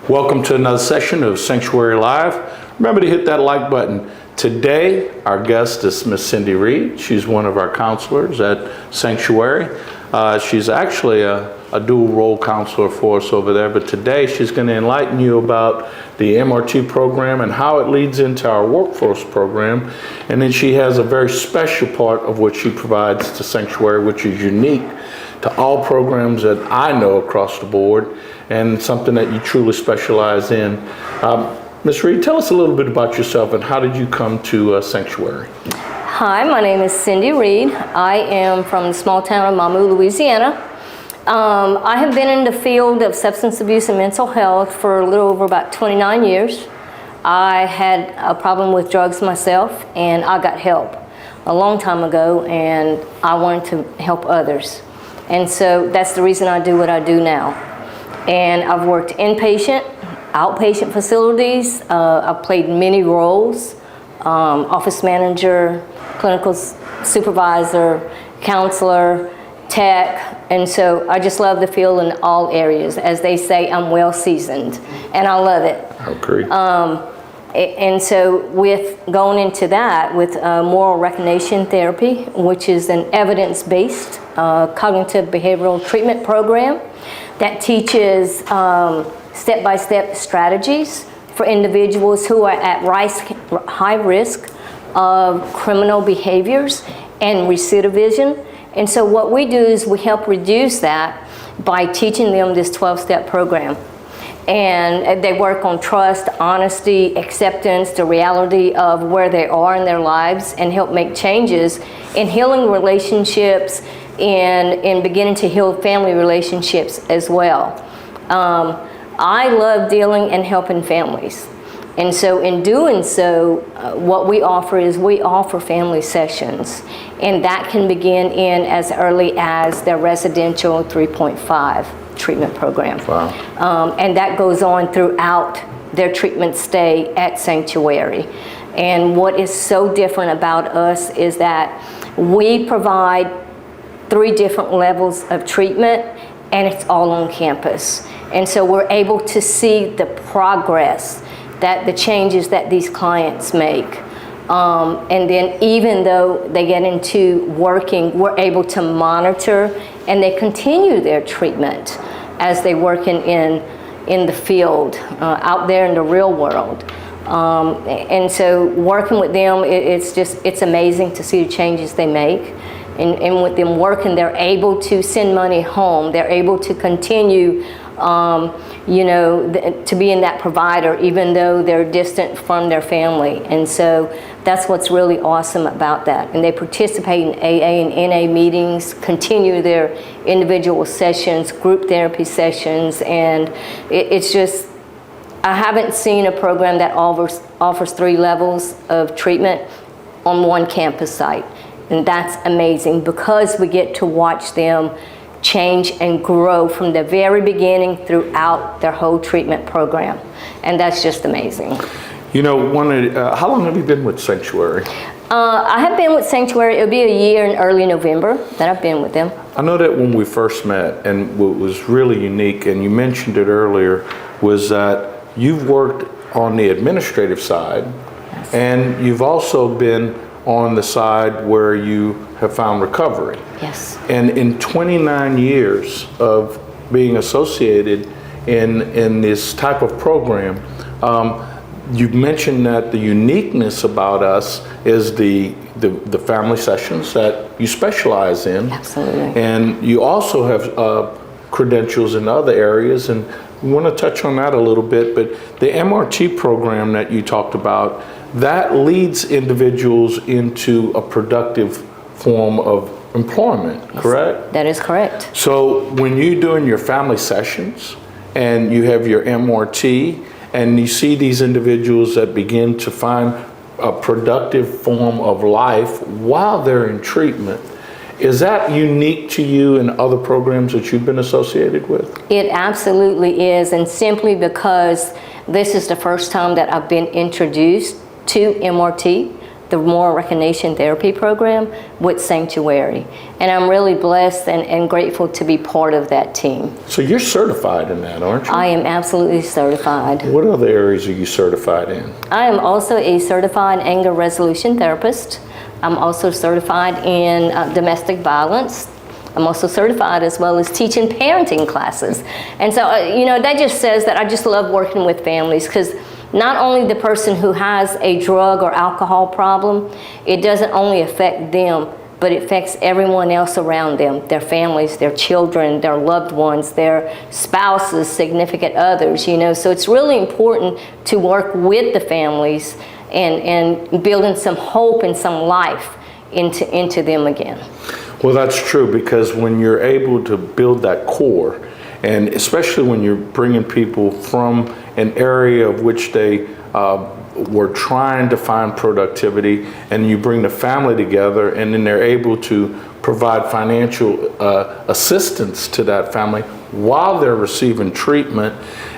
Welcome to another session of Sanctuary Live. Remember to hit that like button. Today, our guest is Miss Cindy Reed. She's one of our counselors at Sanctuary. She's actually a dual role counselor for us over there, but today she's going to enlighten you about the MRT program and how it leads into our workforce program. And then she has a very special part of what she provides to Sanctuary, which is unique to all programs that I know across the board, and something that you truly specialize in. Ms. Reed, tell us a little bit about yourself and how did you come to Sanctuary? Hi, my name is Cindy Reed. I am from the small town of Mamou, Louisiana. I have been in the field of substance abuse and mental health for a little over about 29 years. I had a problem with drugs myself, and I got help a long time ago, and I wanted to help others. And so that's the reason I do what I do now. And I've worked inpatient, outpatient facilities. I've played many roles, office manager, clinical supervisor, counselor, tech, and so I just love the field in all areas. As they say, I'm well seasoned, and I love it. I agree. And so with going into that, with moral recognition therapy, which is an evidence-based cognitive behavioral treatment program that teaches step-by-step strategies for individuals who are at high risk of criminal behaviors and recidivism. And so what we do is we help reduce that by teaching them this 12-step program. And they work on trust, honesty, acceptance, the reality of where they are in their lives, and help make changes in healing relationships and beginning to heal family relationships as well. I love dealing and helping families. And so in doing so, what we offer is we offer family sessions. And that can begin in as early as their residential 3.5 treatment program. Wow. And that goes on throughout their treatment stay at Sanctuary. And what is so different about us is that we provide 3 different levels of treatment, and it's all on campus. And so we're able to see the progress, that the changes that these clients make. And then even though they get into working, we're able to monitor, and they continue their treatment as they work in the field, out there in the real world. And so working with them, it's amazing to see the changes they make. And with them working, they're able to send money home. They're able to continue to be in that provider, even though they're distant from their family. And so that's what's really awesome about that. And they participate in AA and NA meetings, continue their individual sessions, group therapy sessions, and it's just, I haven't seen a program that offers 3 levels of treatment on one campus site. And that's amazing because we get to watch them change and grow from the very beginning throughout their whole treatment program. And that's just amazing. You know, how long have you been with Sanctuary? I have been with Sanctuary, it'll be a year in early November that I've been with them. I know that when we first met, and what was really unique, and you mentioned it earlier, was that you've worked on the administrative side, yes, and you've also been on the side where you have found recovery. Yes. And in 29 years of being associated in this type of program, you mentioned that the uniqueness about us is the family sessions that you specialize in. Absolutely. And you also have credentials in other areas, and we want to touch on that a little bit, but the MRT program that you talked about, that leads individuals into a productive form of employment, yes, correct? That is correct. So when you're doing your family sessions and you have your MRT and you see these individuals that begin to find a productive form of life while they're in treatment, is that unique to you and other programs that you've been associated with? It absolutely is, and simply because this is the first time that I've been introduced to MRT. the Moral Recognition Therapy Program with Sanctuary. And I'm really blessed and grateful to be part of that team. So you're certified in that, aren't you? I am absolutely certified. What other areas are you certified in? I am also a certified anger resolution therapist. I'm also certified in domestic violence. I'm also certified as well as teaching parenting classes. And so, that just says that I just love working with families, because not only the person who has a drug or alcohol problem, it doesn't only affect them, but it affects everyone else around them, their families, their children, their loved ones, their spouses, significant others, So it's really important to work with the families and building some hope and some life into them again. Well, that's true, because when you're able to build that core, and especially when you're bringing people from an area of which they were trying to find productivity, and you bring the family together, and then they're able to provide financial assistance to that family while they're receiving treatment,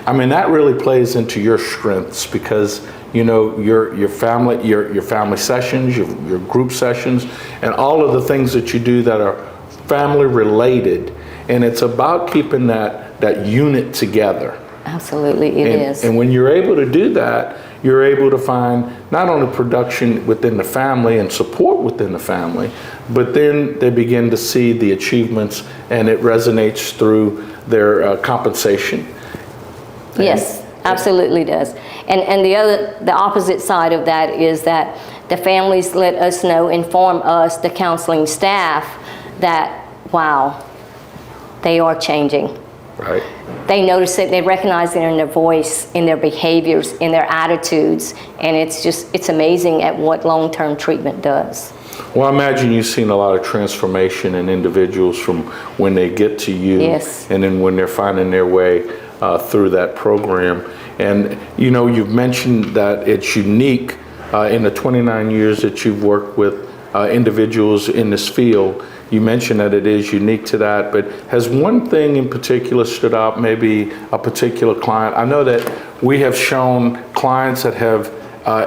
I mean, that really plays into your strengths, because your family sessions, your group sessions, and all of the things that you do that are family related, and it's about keeping that unit together. Absolutely, it is. And when you're able to do that, you're able to find not only production within the family and support within the family, but then they begin to see the achievements, and it resonates through their compensation. Yes, absolutely does. And the opposite side of that is that the families let us know, inform us, the counseling staff, that, wow, they are changing. Right. They notice it, they recognize it in their voice, in their behaviors, in their attitudes, and it's amazing at what long-term treatment does. Well, I imagine you've seen a lot of transformation in individuals from when they get to you, yes, and then when they're finding their way through that program. And you've mentioned that it's unique in the 29 years that you've worked with individuals in this field. You mentioned that it is unique to that, but has one thing in particular stood out, maybe a particular client? I know that we have shown clients that have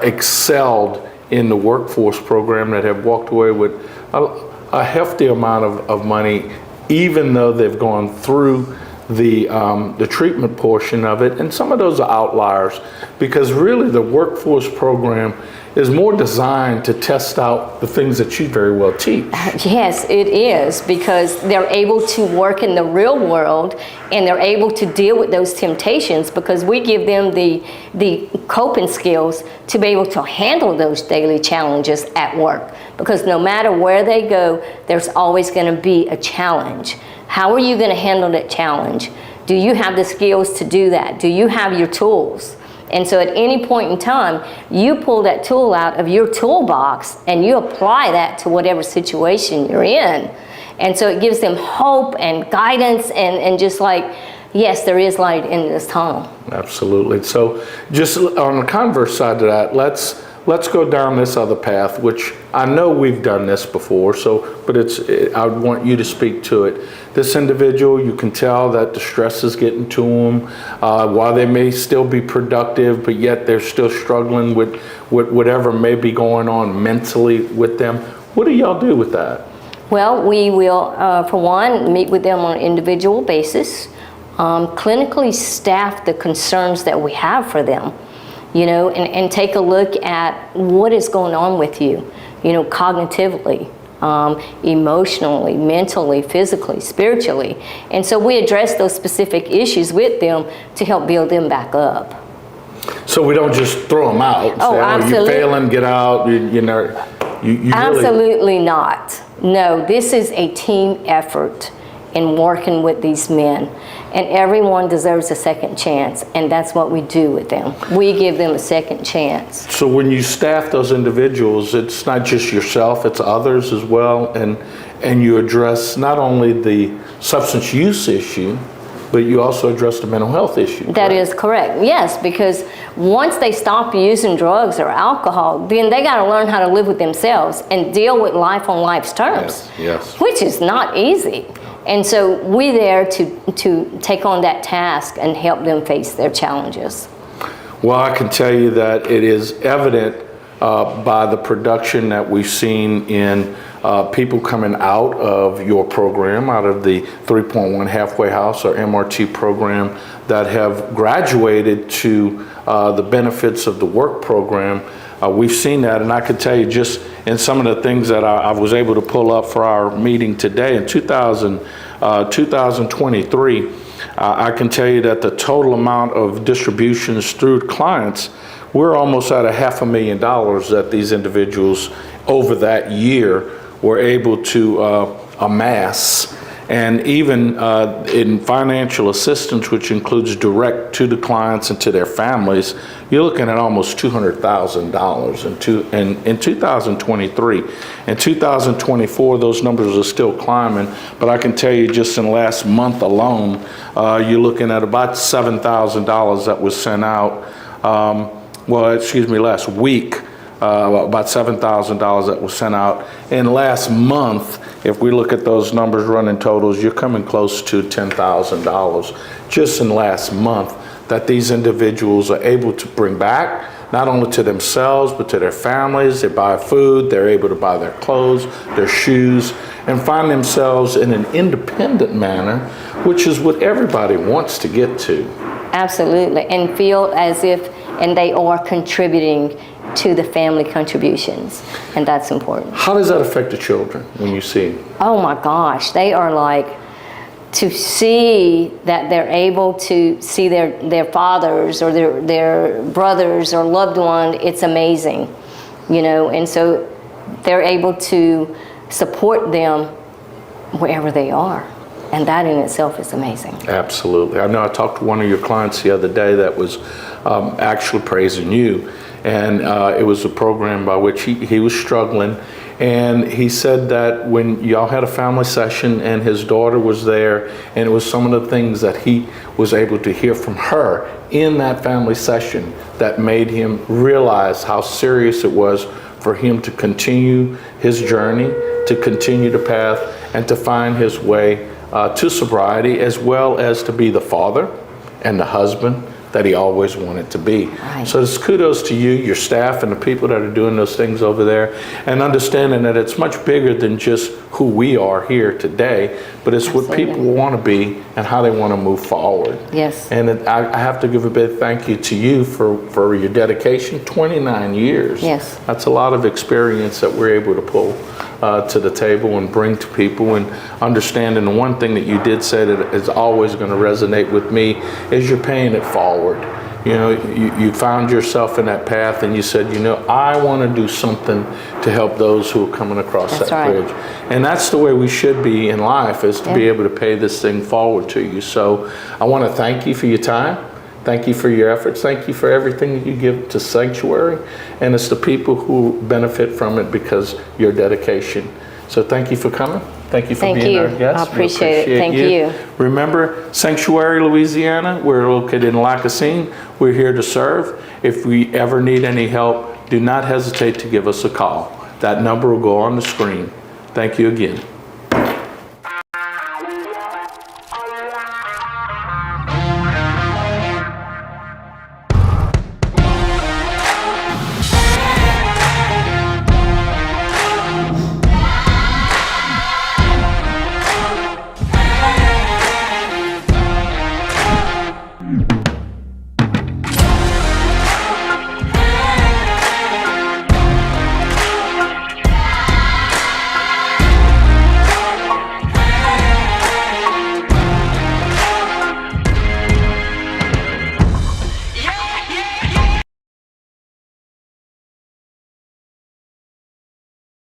excelled in the workforce program, that have walked away with a hefty amount of money, even though they've gone through the treatment portion of it. And some of those are outliers, because really the workforce program is more designed to test out the things that you very well teach. Yes, it is, because they're able to work in the real world, and they're able to deal with those temptations, because we give them the coping skills to be able to handle those daily challenges at work. Because no matter where they go, there's always going to be a challenge. How are you going to handle that challenge? Do you have the skills to do that? Do you have your tools? And so at any point in time, you pull that tool out of your toolbox and you apply that to whatever situation you're in. And so it gives them hope and guidance, and just like, yes, there is light in this tunnel. Absolutely. So just on the converse side of that, let's go down this other path, which I know we've done this before, but I want you to speak to it. This individual, you can tell that the stress is getting to them, while they may still be productive, but yet they're still struggling with whatever may be going on mentally with them. What do y'all do with that? Well, we will, for one, meet with them on an individual basis, clinically staff the concerns that we have for them. And take a look at what is going on with you, cognitively, emotionally, mentally, physically, spiritually. And so we address those specific issues with them to help build them back up. So we don't just throw them out and say, absolutely. You're failing, get out, you absolutely really... not. No, this is a team effort in working with these men. And everyone deserves a second chance, and that's what we do with them. We give them a second chance. So when you staff those individuals, it's not just yourself, it's others as well, and you address not only the substance use issue, but you also address the mental health issue. That is correct, yes, because once they stop using drugs or alcohol, then they got to learn how to live with themselves and deal with life on life's terms, yes. Which is not easy. And so we're there to take on that task and help them face their challenges. Well, I can tell you that it is evident by the production that we've seen in people coming out of your program, out of the 3.1 Halfway House or MRT program, that have graduated to the benefits of the work program. We've seen that, and I could tell you just in some of the things that I was able to pull up for our meeting today, in 2023, I can tell you that the total amount of distributions through clients, we're almost at $500,000 that these individuals over that year were able to amass. And even in financial assistance, which includes direct to the clients and to their families, you're looking at almost $200,000 in 2023. In 2024, those numbers are still climbing, but I can tell you just in the last month alone, you're looking at about $7,000 that was sent out, last week, about $7,000 that was sent out. And last month, if we look at those numbers running totals, you're coming close to $10,000 just in last month that these individuals are able to bring back, not only to themselves, but to their families. They buy food, they're able to buy their clothes, their shoes, and find themselves in an independent manner, which is what everybody wants to get to. Absolutely, and feel as if, and they are contributing to the family contributions, and that's important. How does that affect the children when you see? Oh my gosh, they are like, to see that they're able to see their fathers or their brothers or loved one, it's amazing, and so they're able to support them wherever they are. And that in itself is amazing. Absolutely. I know I talked to one of your clients the other day that was actually praising you. And it was a program by which he was struggling. And he said that when y'all had a family session and his daughter was there, and it was some of the things that he was able to hear from her in that family session that made him realize how serious it was for him to continue his journey, to continue the path, and to find his way to sobriety, as well as to be the father and the husband that he always wanted to be. Right. So it's kudos to you, your staff, and the people that are doing those things over there, and understanding that it's much bigger than just who we are here today, but it's Absolutely. what people want to be and how they want to move forward. Yes. And I have to give a big thank you to you for your dedication. 29 years. Yes. That's a lot of experience that we're able to pull to the table and bring to people, and understanding the one thing that you did say that is always going to resonate with me is you're paying it forward. You found yourself in that path and you said, I want to do something to help those who are coming across That's that right. bridge. And that's the way we should be in life, is to be Yeah. able to pay this thing forward to you. So I want to thank you for your time. Thank you for your efforts. Thank you for everything that you give to Sanctuary. And it's the people who benefit from it because your dedication. So thank you for coming. Thank you for being our guest. I appreciate it. Thank you. Remember, Sanctuary, Louisiana, we're located in Lacassine. We're here to serve. If we ever need any help, do not hesitate to give us a call. That number will go on the screen. Thank you again.